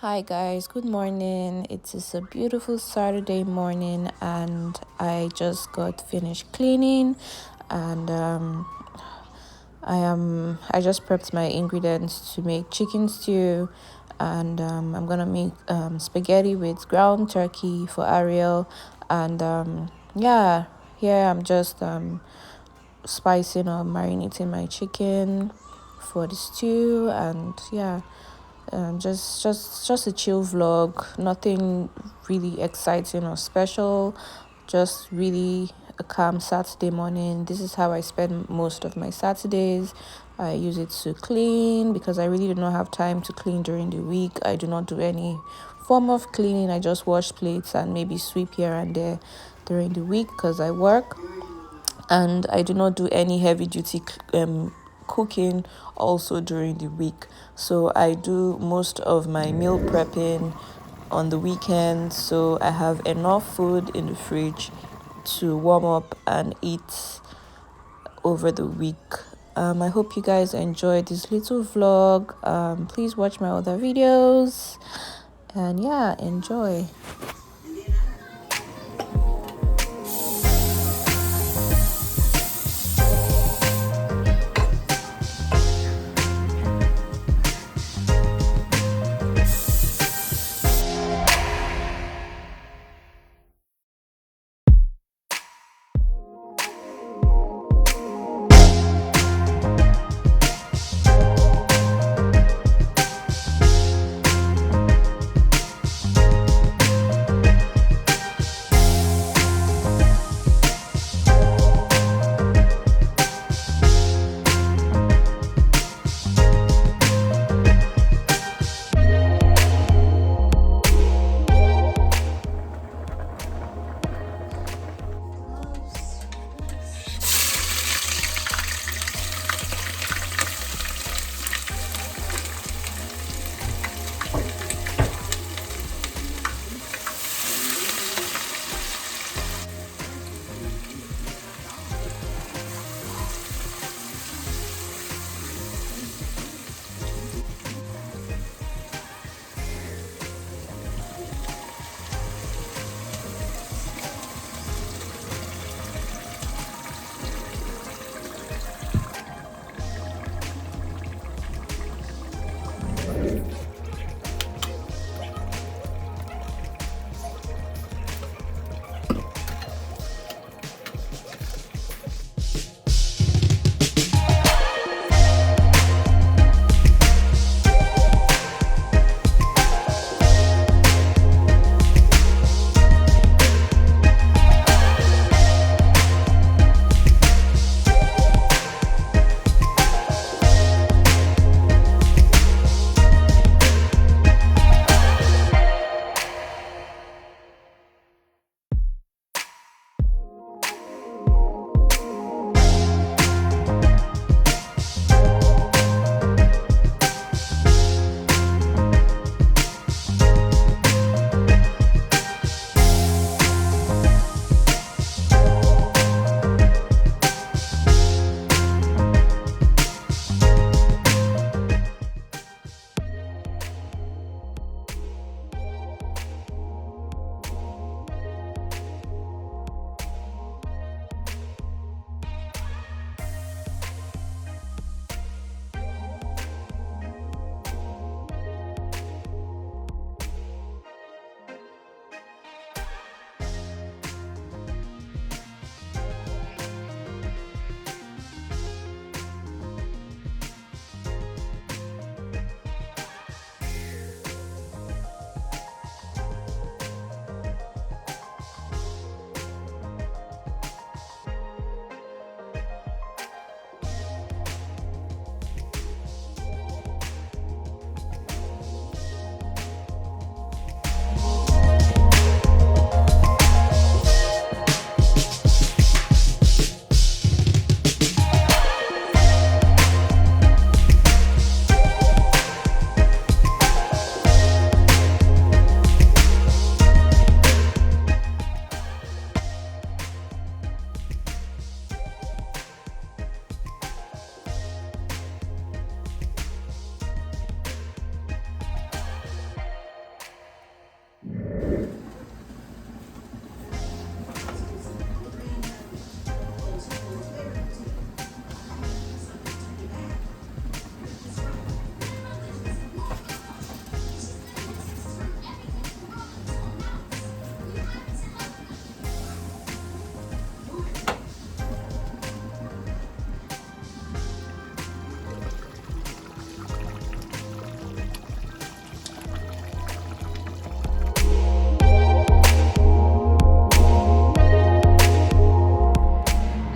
Hi guys, good morning. It is a beautiful Saturday morning, and I just got finished cleaning, and I just prepped my ingredients to make chicken stew, and I'm gonna make spaghetti with ground turkey for Ariel, and yeah, here I'm just spicing or marinating my chicken for the stew, and yeah, just a chill vlog, nothing really exciting or special, just really a calm Saturday morning. This is how I spend most of my Saturdays. I use it to clean because I really do not have time to clean during the week. I do not do any form of cleaning. I just wash plates and maybe sweep here and there during the week because I work, and I do not do any heavy duty cooking also during the week. So I do most of my meal prepping on the weekend, so I have enough food in the fridge to warm up and eat over the week. I hope you guys enjoyed this little vlog. Please watch my other videos, and yeah, enjoy.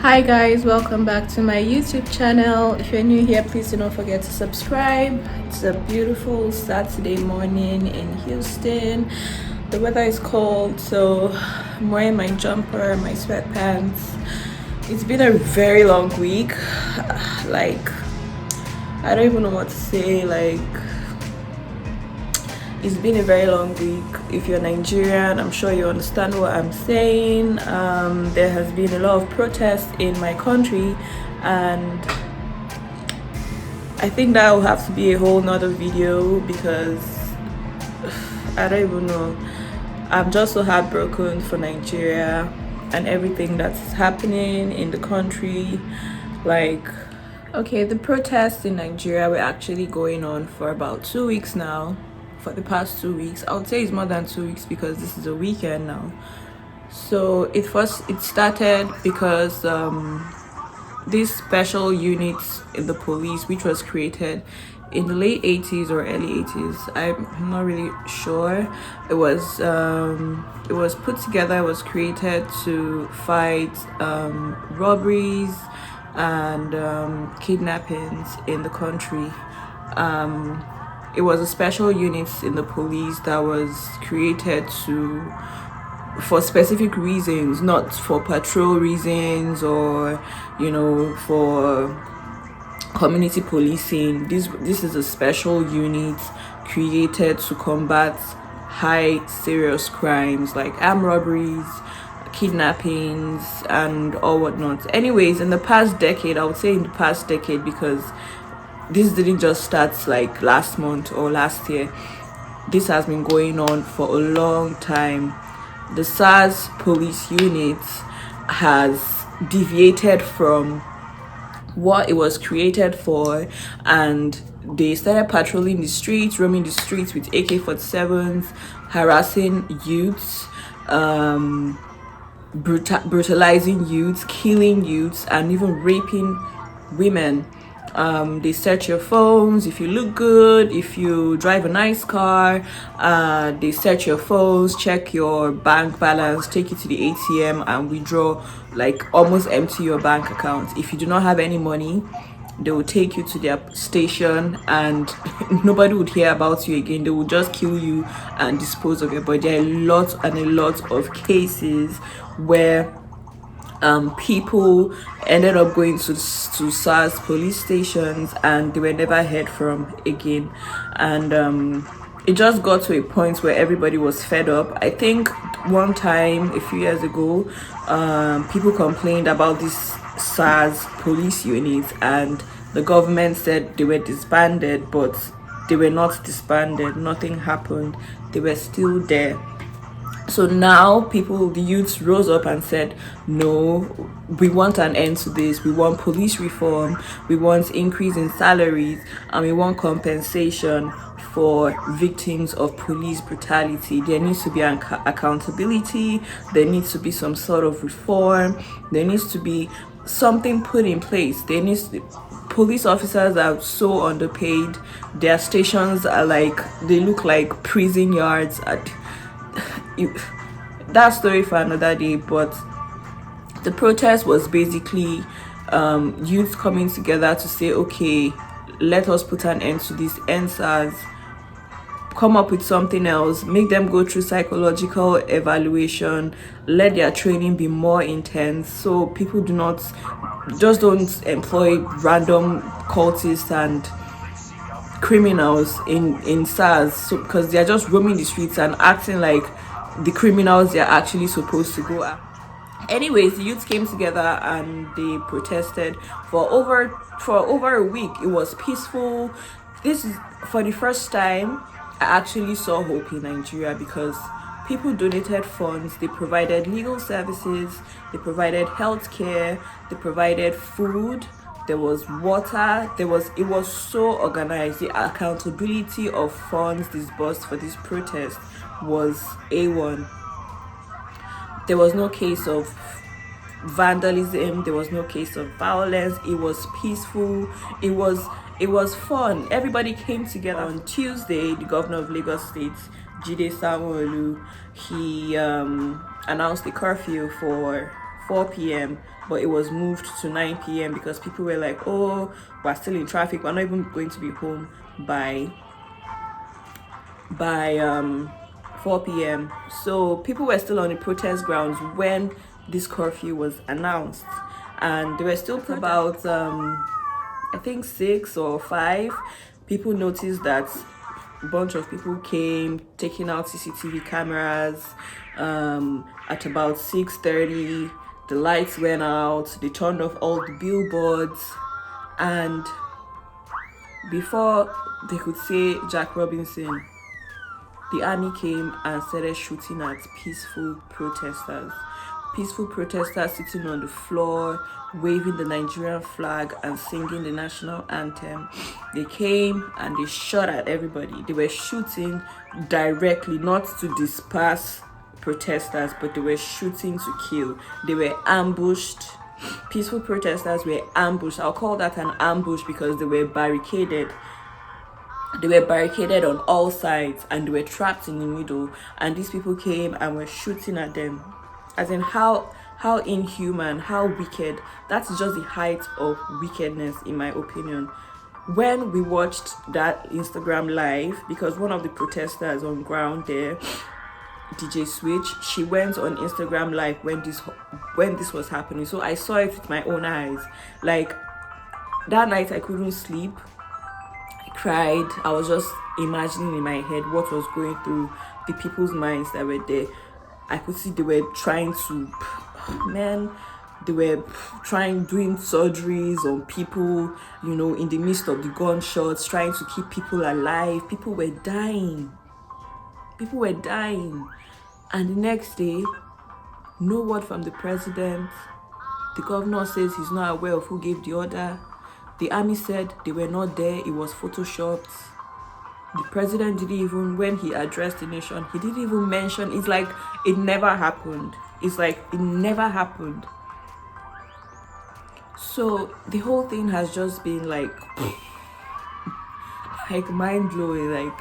Hi guys, welcome back to my YouTube channel. If you're new here, please do not forget to subscribe. It's a beautiful Saturday morning in Houston. The weather is cold, so I'm wearing my jumper, my sweatpants. It's been a very long week. Like, I don't even know what to say. Like, it's been a very long week. If you're Nigerian, I'm sure you understand what I'm saying. There has been a lot of protests in my country, and I think that will have to be a whole nother video because I don't even know. I'm just so heartbroken for Nigeria and everything that's happening in the country. Like, okay, the protests in Nigeria were actually going on for about 2 weeks now. For the past 2 weeks, I would say it's more than 2 weeks because this is a weekend now. So it started because these special units in the police, which was created in the late 80s or early 80s, I'm not really sure. It was put together, it was created to fight robberies and kidnappings in the country. It was a special unit in the police that was created for specific reasons, not for patrol reasons or, you know, for community policing. This is a special unit created to combat high serious crimes like armed robberies, kidnappings, and all whatnot. Anyways, in the past decade, I would say in the past decade, because this didn't just start like last month or last year. This has been going on for a long time. The SARS police unit has deviated from what it was created for, and they started patrolling the streets, roaming the streets with AK-47s, harassing youths, brutalizing youths, killing youths, and even raping women. They search your phones if you look good, if you drive a nice car. They search your phones, check your bank balance, take you to the ATM and withdraw, like almost empty your bank account. If you do not have any money, they will take you to their station and nobody would hear about you again. They will just kill you and dispose of your body. There are a lot of cases where people ended up going to SARS police stations and they were never heard from again. And it just got to a point where everybody was fed up. I think one time a few years ago, people complained about this SARS police units and the government said they were disbanded, but they were not disbanded. Nothing happened. They were still there. So now the youths rose up and said, no, we want an end to this. We want police reform. We want increase in salaries, and we want compensation for victims of police brutality. There needs to be accountability. There needs to be some sort of reform. There needs to be something put in place. Police officers are so underpaid. Their stations are they look like prison yards. That story for another day. But the protest was basically youth coming together to say, okay, let us put an end to these Endsars, come up with something else, make them go through psychological evaluation, let their training be more intense so people don't employ random cultists and criminals in SARS, so because they're just roaming the streets and acting like the criminals they're actually supposed to go at. Anyways, the youth came together and they protested for over a week. It was peaceful. This is for the first time I actually saw hope in Nigeria, because people donated funds, they provided legal services, they provided healthcare, they provided food, there was water, it was so organized. The accountability of funds disbursed for this protest was A1. There was no case of vandalism, there was no case of violence. It was peaceful, it was fun. Everybody came together. On Tuesday, the governor of Lagos State, Jide Sanwo-Olu, he announced the curfew for 4 p.m., but it was moved to 9 p.m. because people were like, oh, we're still in traffic, we're not even going to be home by 4 p.m. So people were still on the protest grounds when this curfew was announced, and there were still about I think 6 or 5 people noticed that a bunch of people came taking out CCTV cameras at about 6:30. The lights went out, they turned off all the billboards, and before they could say Jack Robinson, the army came and started shooting at peaceful protesters. Peaceful protesters sitting on the floor, waving the Nigerian flag and singing the national anthem. They came and they shot at everybody. They were shooting directly, not to disperse protesters, but they were shooting to kill. They were ambushed. Peaceful protesters were ambushed. I'll call that an ambush because they were barricaded. They were barricaded on all sides and they were trapped in the middle, and these people came and were shooting at them. As in, how inhuman, how wicked. That's just the height of wickedness, in my opinion. When we watched that Instagram live, because one of the protesters on ground there, DJ Switch, she went on Instagram live when this was happening, so I saw it with my own eyes. Like, that night I couldn't sleep, cried. I was just imagining in my head what was going through the people's minds that were there. I could see they were trying to, they were doing surgeries on people, in the midst of the gunshots, trying to keep people alive. People were dying. And the next day, no word from the president. The governor says he's not aware of who gave the order. The army said they were not there, it was photoshopped. The president didn't even, when he addressed the nation, he didn't even mention. It's like it never happened. So the whole thing has just been like mind-blowing. Like,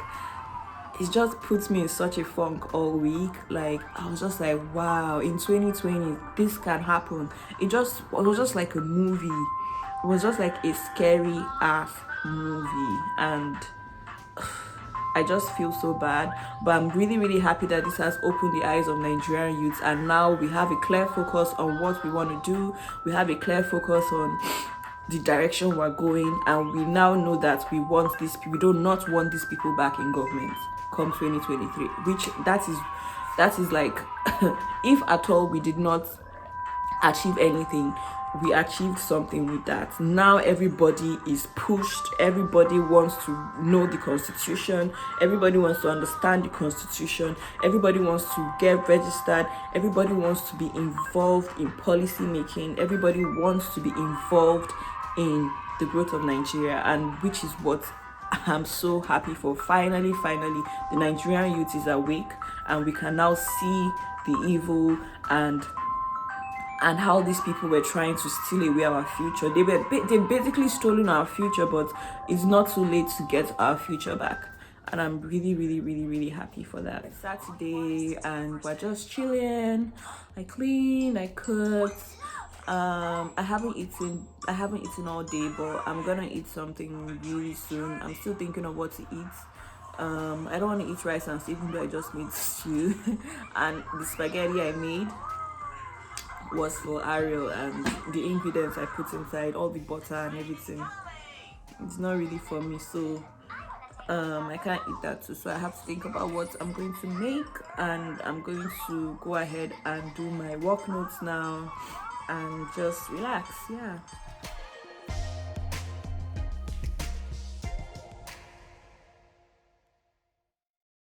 it just puts me in such a funk all week. Like, I was just like, wow, in 2020 this can happen. It was just like a movie. It was just like a scary ass movie, and I just feel so bad. But I'm really, really happy that this has opened the eyes of Nigerian youths, and now we have a clear focus on what we want to do. We have a clear focus on the direction we're going, and we now know that we do not want these people back in government come 2023, which that is like if at all we did not achieve anything, we achieved something with that. Now everybody is pushed. Everybody wants to know the constitution. Everybody wants to understand the constitution. Everybody wants to get registered. Everybody wants to be involved in policy making. Everybody wants to be involved in the growth of Nigeria, and which is what I'm so happy for. Finally, the Nigerian youth is awake, and we can now see the evil and how these people were trying to steal away our future. They basically stolen our future, but it's not too late to get our future back. And I'm really, really, really, really happy for that. It's Saturday and we're just chilling. I cleaned, I cooked. I haven't eaten all day, but I'm gonna eat something really soon. I'm still thinking of what to eat. I don't want to eat rice and stew, even though I just made stew. And the spaghetti I made was for Ariel, and the ingredients I put inside, all the butter and everything, it's not really for me, so I can't eat that too. So I have to think about what I'm going to make, and I'm going to go ahead and do my work notes now and just relax. Yeah.